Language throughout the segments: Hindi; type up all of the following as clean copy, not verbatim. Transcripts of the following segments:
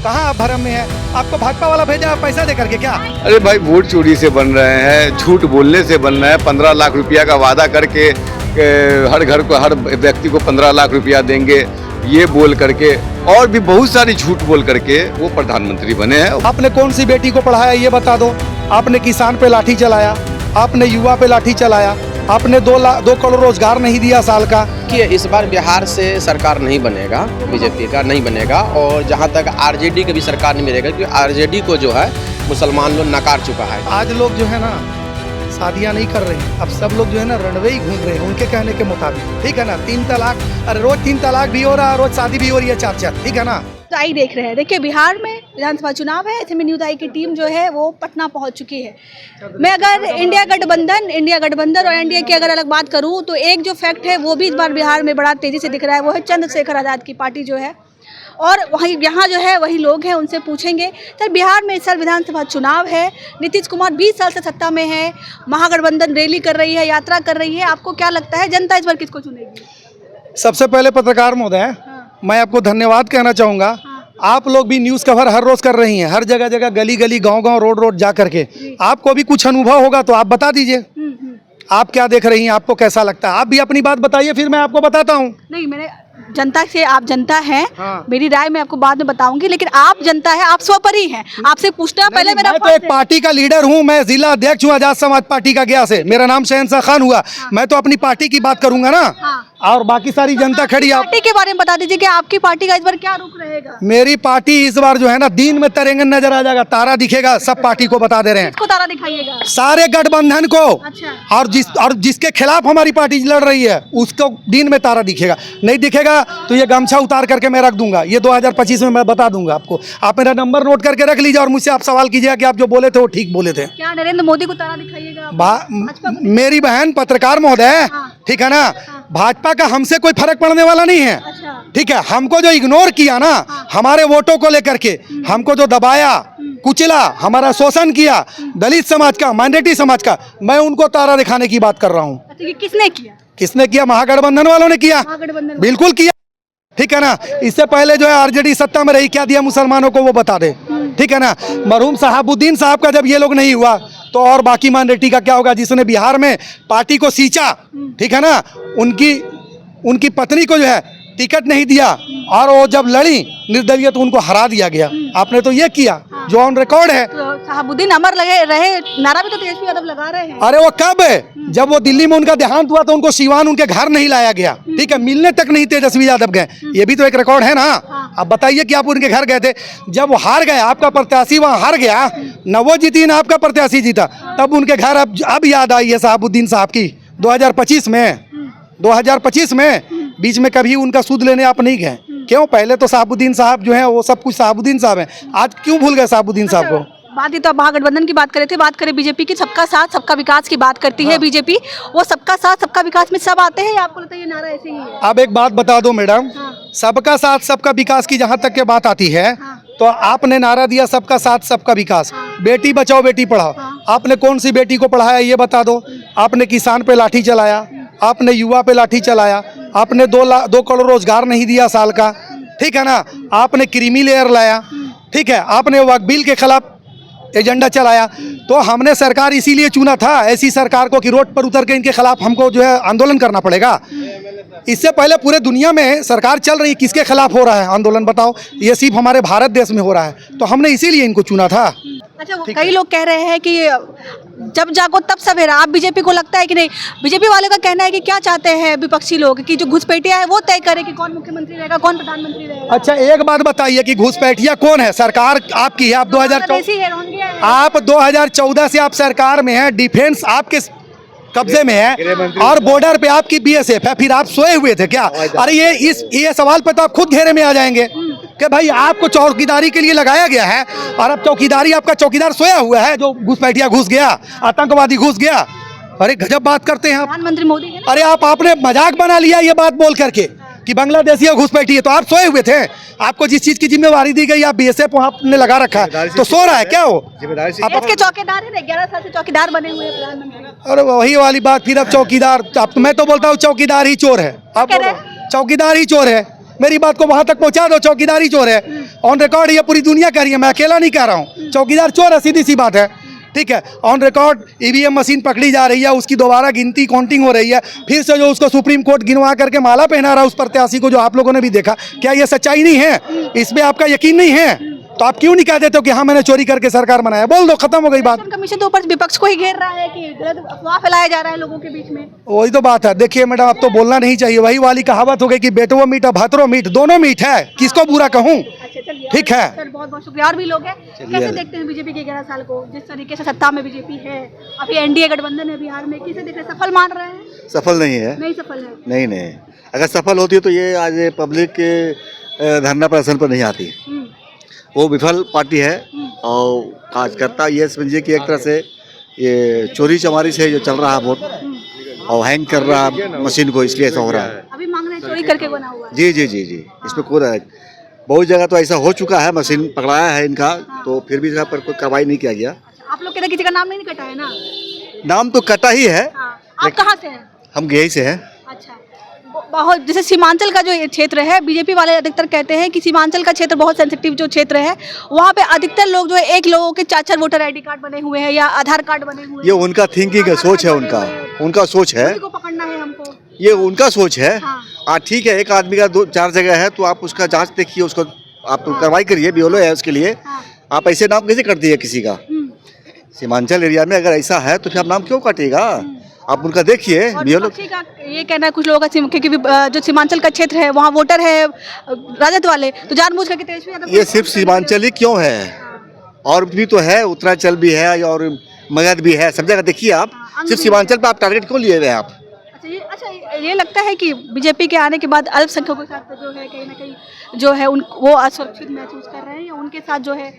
कहाँ आप भरम में है? आपको भाजपा वाला भेजा है पैसा दे करके क्या? अरे भाई वोट चोरी से बन रहे हैं, झूठ बोलने से बन रहे हैं। 15 लाख रुपया का वादा करके हर घर को, हर व्यक्ति को 15 लाख रुपया देंगे, ये बोल करके और भी बहुत सारी झूठ बोल करके वो प्रधानमंत्री बने हैं। आपने कौन सी बेटी को पढ़ाया ये बता दो। आपने किसान पे लाठी चलाया, आपने युवा पे लाठी चलाया, आपने 2 करोड़ रोजगार नहीं दिया साल का। कि इस बार बिहार से सरकार नहीं बनेगा, बीजेपी का नहीं बनेगा, और जहां तक आरजेडी का भी सरकार नहीं मिलेगा, क्योंकि आरजेडी को जो है मुसलमान लोग नकार चुका है। आज लोग जो है ना शादियां नहीं कर रहे हैं, अब सब लोग जो है ना रनवे ही घूम रहे हैं उनके कहने के मुताबिक, ठीक है ना। 3 तलाक, अरे रोज 3 तलाक भी हो रहा है, रोज शादी भी हो रही है 4, ठीक है ना। तो आई देख रहे हैं, देखिए बिहार में विधानसभा चुनाव है, ऐसे में न्यूज़ आई की टीम जो है वो पटना पहुंच चुकी है। मैं अगर इंडिया गठबंधन और एनडीए की अगर अलग बात करूं तो एक जो फैक्ट है वो भी इस बार बिहार में बड़ा तेजी से दिख रहा है, वो है चंद्रशेखर आज़ाद की पार्टी जो है। और वहीं यहाँ जो है वही लोग हैं, उनसे पूछेंगे। सर, बिहार में इस साल विधानसभा चुनाव है, नीतीश कुमार 20 साल से सत्ता में है, महागठबंधन रैली कर रही है, यात्रा कर रही है, आपको क्या लगता है जनता इस बार किसको चुनेगी? सबसे पहले पत्रकार महोदय, मैं आपको धन्यवाद कहना चाहूँगा। आप लोग भी न्यूज़ कवर हर रोज़ कर रही हैं, हर जगह जगह, गली गली, गांव गांव, रोड रोड जा करके। आपको भी कुछ अनुभव होगा तो आप बता दीजिए, आप क्या देख रही हैं, आपको कैसा लगता है? आप भी अपनी बात बताइए, फिर मैं आपको बताता हूँ। नहीं, मैंने जनता से, आप जनता हैं, मेरी राय मैं आपको बाद में बताऊंगी, लेकिन आप जनता है, आप स्वपरी हैं, आपसे पूछना पहले मेरा मैं तो एक पार्टी का लीडर हूँ, मैं जिला अध्यक्ष हूँ आजाद समाज पार्टी का गया से, मेरा नाम शहनशाह खान हुआ। मैं तो अपनी पार्टी की बात करूंगा ना, और बाकी सारी जनता खड़ी। आप पार्टी के बारे में बता दीजिए कि आपकी पार्टी का इस बार क्या रुख रहेगा? मेरी पार्टी इस बार जो है ना दिन में तरेंगन नजर आ जाएगा, तारा दिखेगा। सब पार्टी को बता दे रहे हैं। किसको तारा दिखाइएगा? सारे गठबंधन को। अच्छा। और जिसके खिलाफ हमारी पार्टी लड़ रही है उसको दिन में तारा दिखेगा। नहीं दिखेगा तो ये गमछा उतार करके मैं रख दूंगा, ये 2025 में मैं बता दूंगा आपको। आप मेरा नंबर नोट करके रख लीजिए और मुझसे आप सवाल कीजिएगा कि आप जो बोले थे वो ठीक बोले थे। क्या नरेंद्र मोदी को तारा दिखाइएगा? मेरी बहन पत्रकार महोदय, ठीक है ना, भाजपा का हमसे कोई फर्क पड़ने वाला नहीं है। अच्छा। ठीक है, हमको जो इग्नोर किया ना, हमारे वोटों को लेकर के हमको जो दबाया, कुचला, हमारा शोषण किया, दलित समाज का, माइनॉरिटी समाज का, मैं उनको तारा दिखाने की बात कर रहा हूँ। अच्छा, ये किसने किया? किसने किया? महागठबंधन वालों ने किया, महागठबंधन बिल्कुल किया, ठीक है ना। इससे पहले जो है आरजेडी सत्ता में रही, क्या दिया मुसलमानों को वो बता दे, ठीक है ना। मरहूम शहाबुद्दीन साहब का जब ये लोग नहीं हुआ तो और बाकी माइनॉरिटी का क्या होगा? जिसने बिहार में पार्टी को सींचा, ठीक है ना, उनकी पत्नी को जो है टिकट नहीं दिया और वो जब लड़ी निर्दलीय तो उनको हरा दिया गया। आपने तो ये किया जो ऑन रिकॉर्ड है। तो शहाबुद्दीन अमर लगे रहे, नारा भी तो तेजस्वी यादव लगा रहे हैं। अरे वो कब है? जब वो दिल्ली में उनका देहांत हुआ तो उनको सिवान उनके घर नहीं लाया गया, ठीक है, मिलने तक नहीं तेजस्वी यादव गए। ये भी तो एक रिकॉर्ड है ना। अब बताइए कि आप उनके घर गए थे, जब वो हार गए, आपका प्रत्याशी वहाँ हार गया, न वो जीती ना आपका प्रत्याशी जीता, तब उनके घर अब याद आई है शहाबुद्दीन साहब की। 2025 में बीच में कभी उनका सूद लेने आप नहीं गए। क्यों? पहले तो शहाबुद्दीन साहब जो है वो सब कुछ शहाबुद्दीन साहब हैं, आज क्यों भूल गए शहाबुद्दीन साहब को? बात ही तो आप महागठबंधन की बात करे थे, बात करें बीजेपी की, सबका साथ सबका विकास की बात करती है बीजेपी। वो सबका साथ सबका विकास में सब आते हैं या आपको लगता है ये नारा ऐसे ही है? अब एक बात बता दो मैडम, सबका साथ सबका विकास की जहाँ तक के बात आती है तो आपने नारा दिया सबका साथ सबका विकास, बेटी बचाओ बेटी पढ़ाओ। आपने कौन सी बेटी को पढ़ाया ये बता दो। आपने किसान पे लाठी चलाया, आपने युवा पे लाठी चलाया, आपने 2 करोड़ रोजगार नहीं दिया साल का, ठीक है ना। आपने क्रीमी लेयर लाया, ठीक है, आपने वक्फ बिल के खिलाफ एजेंडा चलाया। तो हमने सरकार इसीलिए चुना था ऐसी सरकार को कि रोड पर उतर के इनके खिलाफ हमको जो है आंदोलन करना पड़ेगा। इससे पहले पूरे दुनिया में सरकार चल रही है, किसके खिलाफ हो रहा है आंदोलन बताओ? ये सिर्फ हमारे भारत देश में हो रहा है, तो हमने इसीलिए इनको चुना था। अच्छा, कई लोग कह रहे हैं कि जब जागो तब सवेरा, आप बीजेपी को लगता है कि नहीं? बीजेपी वाले का कहना है कि क्या चाहते हैं विपक्षी लोग कि जो घुसपैठिया है वो तय करे कि कौन मुख्यमंत्री रहेगा, कौन प्रधानमंत्री रहेगा। अच्छा, एक बात बताइए कि घुसपैठिया कौन है? सरकार आपकी है, आप 2014 से आप सरकार में हैं, डिफेंस आपके कब्जे में है और बॉर्डर पे आपकी बीएसएफ है, फिर आप सोए हुए थे क्या? अरे ये सवाल पे तो आप खुद घेरे में आ जाएंगे कि भाई आपको चौकीदारी के लिए लगाया गया है और अब चौकीदारी, आपका चौकीदार सोया हुआ है, जो घुसपैठिया घुस गया, आतंकवादी घुस गया। अरे गजब बात करते हैं आप। प्रधानमंत्री मोदी है ना? अरे आपने मजाक बना लिया ये बात बोल करके कि बांग्लादेशी घुसपैठी है, तो आप सोए हुए थे। आपको जिस चीज की जिम्मेवारी दी गई, आप बीएसएफ वहाँ आपने लगा रखा है, तो सो रहा है क्या वो? देश के चौकीदार है ना, 11 साल से चौकीदार बने हुए हैं प्रधानमंत्री। अरे वही वाली बात फिर, अब चौकीदार, मैं तो बोलता हूँ चौकीदार ही चोर है। आप चौकीदार ही चोर है। मेरी बात को वहां तक पहुंचा दो। चौकीदारी चोर है, ऑन रिकॉर्ड ये पूरी दुनिया कह रही है, मैं अकेला नहीं कह रहा हूँ। चौकीदार चोर है, सीधी सी बात है, ठीक है। ऑन रिकॉर्ड ईवीएम मशीन पकड़ी जा रही है, उसकी दोबारा गिनती काउंटिंग हो रही है, फिर से जो उसको सुप्रीम कोर्ट गिनवा करके माला पहना रहा है उस प्रत्याशी को, जो आप लोगों ने भी देखा। क्या ये सच्चाई नहीं है? इसमें आपका यकीन नहीं है तो आप क्यों नहीं कह देते हो कि हाँ मैंने चोरी करके सरकार बनाया? बोल दो, खत्म हो गई बात। इलेक्शन कमीशन तो ऊपर विपक्ष को ही घेर रहा है कि गलत अफवाह फैलाया जा रहा है लोगों के बीच में। वही तो बात है। देखिए मैडम, अब तो बोलना नहीं चाहिए, वही वाली कहावत हो गई कि बेटो मीठ और भातरो मीठ, दोनों मीठ है, किसको बुरा कहूँ? अच्छा चलिए, ठीक है सर, बहुत बहुत शुक्रिया। और भी लोग हैं, कैसे देखते हैं बीजेपी के 11 साल को, जिस तरीके से सत्ता में बीजेपी है, अभी एनडीए गठबंधन है बिहार में, किसे देख रहे हैं? सफल मान रहे हैं? सफल नहीं है, नहीं सफल है। नहीं नहीं। अगर सफल होती तो ये आज पब्लिक के धरना प्रदर्शन पर नहीं आती। वो विफल पार्टी है और कार्यकर्ता ये समझिए कि एक तरह से ये चोरी चमारी से जो चल रहा है वोट और हैंग कर रहा है मशीन को, इसलिए ऐसा हो रहा है। अभी मांग रहे हैं चोरी करके बना हुआ है। जी जी जी जी, इसमें कोई बहुत जगह तो ऐसा हो चुका है, मशीन पकड़ाया है इनका, तो फिर भी जगह पर कोई कार्रवाई नहीं किया गया। अच्छा, आप लोग कहते किसी का नाम नहीं कटा है ना? नाम तो कटा ही है। हाँ। आप कहाँ से हैं? हम यही से हैं। अच्छा, बहुत जैसे सीमांचल का जो ये क्षेत्र है, बीजेपी वाले अधिकतर कहते हैं कि सीमांचल का क्षेत्र बहुत सेंसिटिव जो क्षेत्र है, वहाँ पे अधिकतर लोग जो है एक लोगों के 4-4 वोटर आईडी कार्ड बने हुए हैं या आधार कार्ड बने हुए ये हैं। उनका थिंकिंग है, सोच है उनका सोच है, किसी को पकड़ना है हमको। ये उनका सोच है। हाँ। ठीक है, एक आदमी का 2-4 जगह है तो आप उसका जांच देखिए, उसको आप कार्रवाई करिए, बीओलो है उसके लिए। हाँ। आप ऐसे नाम कैसे कर दिए किसी का? सीमांचल एरिया में अगर ऐसा है तो फिर आप नाम क्यों काटिएगा? आप उनका देखिए। और बीओलो विपक्षी का ये कहना है कुछ लोगों का, क्योंकि जो सीमांचल का क्षेत्र है वहाँ वोटर है राजद वाले, तो जानबूझ करके तेजस्वी यादव ये सिर्फ सीमांचल ही क्यों है, और भी तो है, उत्तरांचल भी है और मगध भी है, सब जगह देखिए आप। सिर्फ सीमांचल पे आप टारगेट क्यों लिए हुए हैं आप? अच्छा, ये लगता है कि बीजेपी के आने के बाद अल्पसंख्यकों के साथ जो है कहीं ना कहीं जो है वो असुरक्षित महसूस कर रहे हैं, या उनके साथ जो है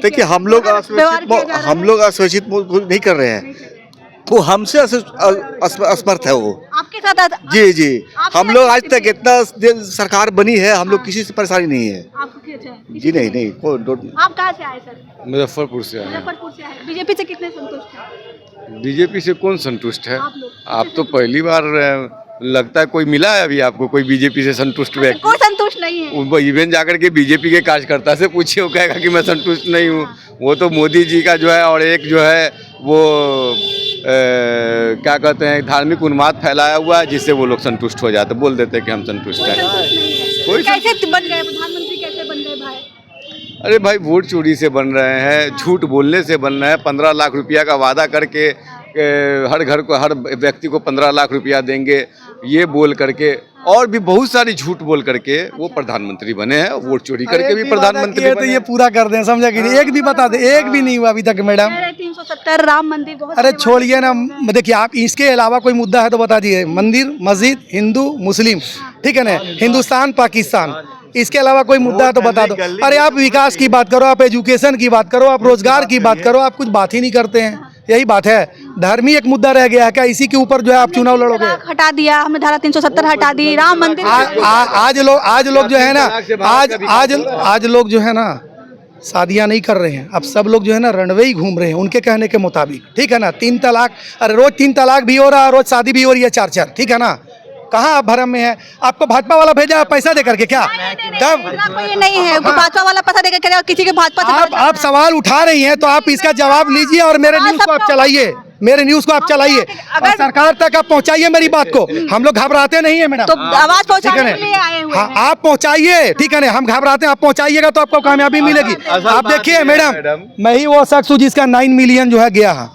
देखिए हम लोग असुरक्षित नहीं कर रहे हैं, वो हमसे असमर्थ है वो। आपके साथ जी जी, हम लोग आज तक इतना सरकार बनी है, हम लोग किसी से परेशानी नहीं है। जी नहीं नहीं, आप कहाँ से आए सर? मुजफ्फरपुर से आए। मुजफ्फरपुर से आए। बीजेपी से कितने संतुष्ट हैं? बीजेपी से कौन संतुष्ट है? आप लोग। आप तो पहली बार लगता है कोई मिला है अभी आपको कोई बीजेपी से संतुष्ट व्यक्ति? कोई संतुष्ट नहीं है। वो इवेंट जाकर के बीजेपी के कार्यकर्ता से पूछिए, वो कहेगा कि मैं संतुष्ट नहीं हूँ। वो तो मोदी जी का जो है, और एक जो है वो क्या कहते हैं, धार्मिक उन्माद फैलाया हुआ है, जिससे वो लोग संतुष्ट हो जाते, बोल देते हैं कि हम संतुष्ट हैं। कोई कैसे बन गए प्रधानमंत्री, कैसे बन गए भाई? अरे भाई, वोट चोरी से बन रहे हैं, झूठ बोलने से बन रहे हैं। 15 लाख रुपया का वादा करके हर घर को, हर व्यक्ति को 15 लाख रुपया देंगे, ये बोल करके, और भी बहुत सारी झूठ बोल करके वो प्रधानमंत्री बने हैं। वोट चोरी करके भी प्रधानमंत्री बने। तो ये पूरा कर दें, समझा कि नहीं? एक भी बता दे, एक भी नहीं हुआ अभी तक मैडम। 370 राम मंदिर बहुत। अरे छोड़िए ना, देखिए आप इसके अलावा कोई मुद्दा है तो बता दिए। मंदिर, मस्जिद, हिंदू मुस्लिम, ठीक है ना, हिंदुस्तान पाकिस्तान, इसके अलावा कोई मुद्दा है तो बता दो। अरे आप विकास की बात करो, आप एजुकेशन की बात करो, आप रोजगार की बात करो, आप कुछ बात ही नहीं करते हैं। यही बात है, धर्म ही एक मुद्दा रह गया है क्या? इसी के ऊपर जो है आप चुनाव लड़ोगे? हटा दिया हमने, धारा 370 हटा दी, राम मंदिर। आज लोग जो है ना, आज लोग जो है ना शादियां नहीं कर रहे हैं, अब सब लोग जो है ना रनवे ही घूम रहे हैं उनके कहने के मुताबिक, ठीक है ना। 3 तलाक, अरे रोज 3 तलाक भी हो रहा है, रोज शादी भी हो रही है 4-4, ठीक है ना। कहाँ आप भरम में है? आपको भाजपा वाला भेजा है पैसा दे करके क्या? तब ये नहीं है भाजपा वाला पैसा देकर करे, और किसी के भाजपा से आप सवाल उठा रही हैं तो आप इसका जवाब लीजिए और मेरे न्यूज को आप चलाइए, मेरे न्यूज को आप चलाइए और सरकार तक आप पहुंचाइए मेरी बात को। हम लोग घबराते नहीं है मैडम, तो आवाज पहुंचाने के लिए आए हुए हाँ, आप पहुंचाइए, ठीक है ना। हम घबराते हैं, आप पहुंचाइएगा तो आपको कामयाबी मिलेगी। आप देखिए मैडम, मैं ही वो शख्स हूँ जिसका 9 मिलियन जो है गया है,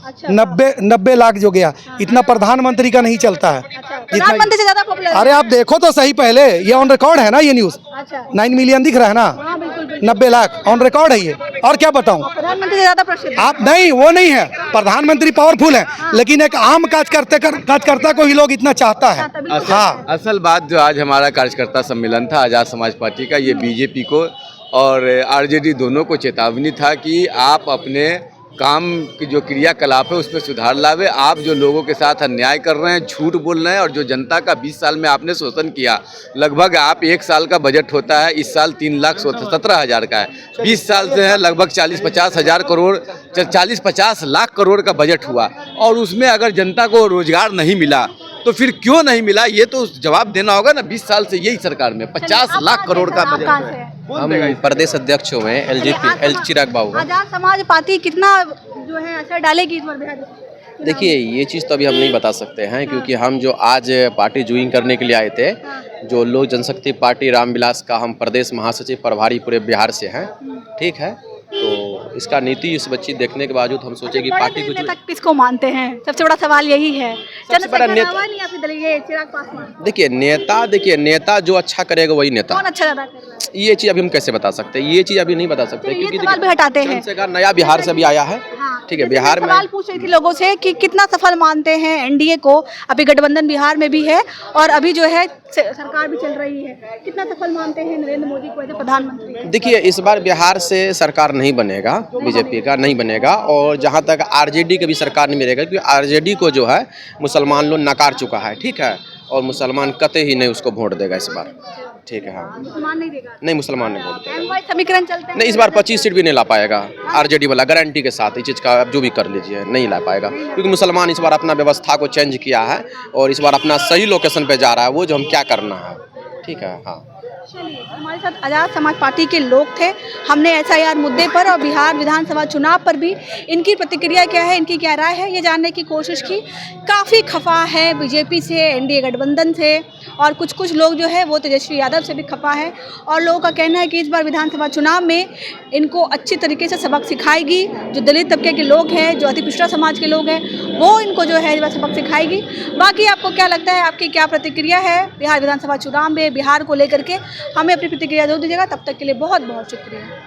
90 लाख जो गया, इतना प्रधानमंत्री का नहीं चलता है। प्रधानमंत्री से ज्यादा पॉपुलर। अरे आप देखो तो सही पहले, ये ऑन रिकॉर्ड है ना ये न्यूज। 9 मिलियन दिख रहा है ना, 90 लाख ऑन रिकॉर्ड है ये। और क्या बताऊं? प्रधानमंत्री से ज्यादा प्रसिद्ध आप नहीं, वो नहीं है, प्रधानमंत्री पावरफुल है, लेकिन एक आम कार्यकर्ता को ही लोग इतना चाहता है। हाँ, असल बात जो आज हमारा कार्यकर्ता सम्मेलन था आज़ाद समाज पार्टी का, ये बीजेपी को और आरजेडी दोनों को चेतावनी था कि आप अपने काम की जो क्रियाकलाप है उसमें सुधार लावे। आप जो लोगों के साथ अन्याय कर रहे हैं, झूठ बोल रहे हैं, और जो जनता का 20 साल में आपने शोषण किया, लगभग आप 1 साल का बजट होता है, इस साल 3,17,000 का है, 20 साल से है लगभग 40-50 हज़ार करोड़, 40-50 लाख करोड़ का बजट हुआ, और उसमें अगर जनता को रोजगार नहीं मिला तो फिर क्यों नहीं मिला, ये तो जवाब देना होगा ना। 20 साल से यही सरकार में 50 लाख करोड़ का बजट है। हम प्रदेश अध्यक्ष हुए एल चिराग बाबू। आजाद समाज पार्टी कितना जो है असर डालेगी इस बार बिहार में? देखिए ये चीज़ तो अभी हम नहीं बता सकते हैं, क्योंकि हम जो आज पार्टी ज्वाइन करने के लिए आए थे, जो लोक जनशक्ति पार्टी रामविलास का हम प्रदेश महासचिव प्रभारी पूरे बिहार से हैं, ठीक है। तो इसका नीति इस बच्ची देखने के बावजूद हम सोचे कि पार्टी को नेता किसको मानते हैं, सबसे बड़ा सवाल यही है। सबसे बड़ा नेता या फिर दलीय चिराग पासवान? देखिए नेता जो अच्छा करेगा वही नेता। कौन अच्छा ज्यादा कर रहा है? ये चीज़ अभी हम कैसे बता सकते हैं, ये चीज़ अभी नहीं बता सकते, ये क्योंकि सवाल भी हटाते हैं। सरकार नया बिहार से भी आया है, ठीक है। बिहार में सवाल पूछ रही थी लोगों से कि कितना सफल मानते हैं एनडीए को, अभी गठबंधन बिहार में भी है और अभी जो है सरकार भी चल रही है, कितना सफल मानते हैं नरेंद्र मोदी को एज प्रधानमंत्री? देखिए इस बार बिहार से सरकार नहीं बनेगा, बीजेपी का नहीं बनेगा, और जहाँ तक आरजेडी का भी सरकार नहीं मिलेगा, क्योंकि आरजेडी को जो है मुसलमान लोग नकार चुका है, ठीक है। और मुसलमान कतई ही नहीं उसको वोट देगा इस बार, ठीक है। हाँ, मुसलमान नहीं देगा? नहीं मुसलमान नहीं वोट देगा। समीकरण चलते हैं नहीं, इस बार 25 सीट भी नहीं ला पाएगा आरजेडी वाला, गारंटी के साथ। इस चीज़ का आप जो भी कर लीजिए नहीं ला पाएगा, क्योंकि मुसलमान इस बार अपना व्यवस्था को चेंज किया है और इस बार अपना सही लोकेशन पे जा रहा है, वो जो हम क्या करना है, ठीक है। हाँ, चलिए, हमारे साथ आजाद समाज पार्टी के लोग थे। हमने एसआईआर मुद्दे पर और बिहार विधानसभा चुनाव पर भी इनकी प्रतिक्रिया क्या है, इनकी क्या राय है, ये जानने की कोशिश की। काफ़ी खफा है बीजेपी से, एनडीए गठबंधन से, और कुछ लोग जो है वो तेजस्वी यादव से भी खफा है। और लोगों का कहना है कि इस बार विधानसभा चुनाव में इनको अच्छी तरीके से सबक सिखाएगी। जो दलित तबके के लोग हैं, जो अति पिछड़ा समाज के लोग हैं, वो इनको जो है वह सबक सिखाएगी। बाकी आपको क्या लगता है, आपकी क्या प्रतिक्रिया है बिहार विधानसभा चुनाव में, बिहार को लेकर के? हमें अपनी प्रतिक्रिया जरूर दीजिएगा। तब तक के लिए बहुत बहुत शुक्रिया।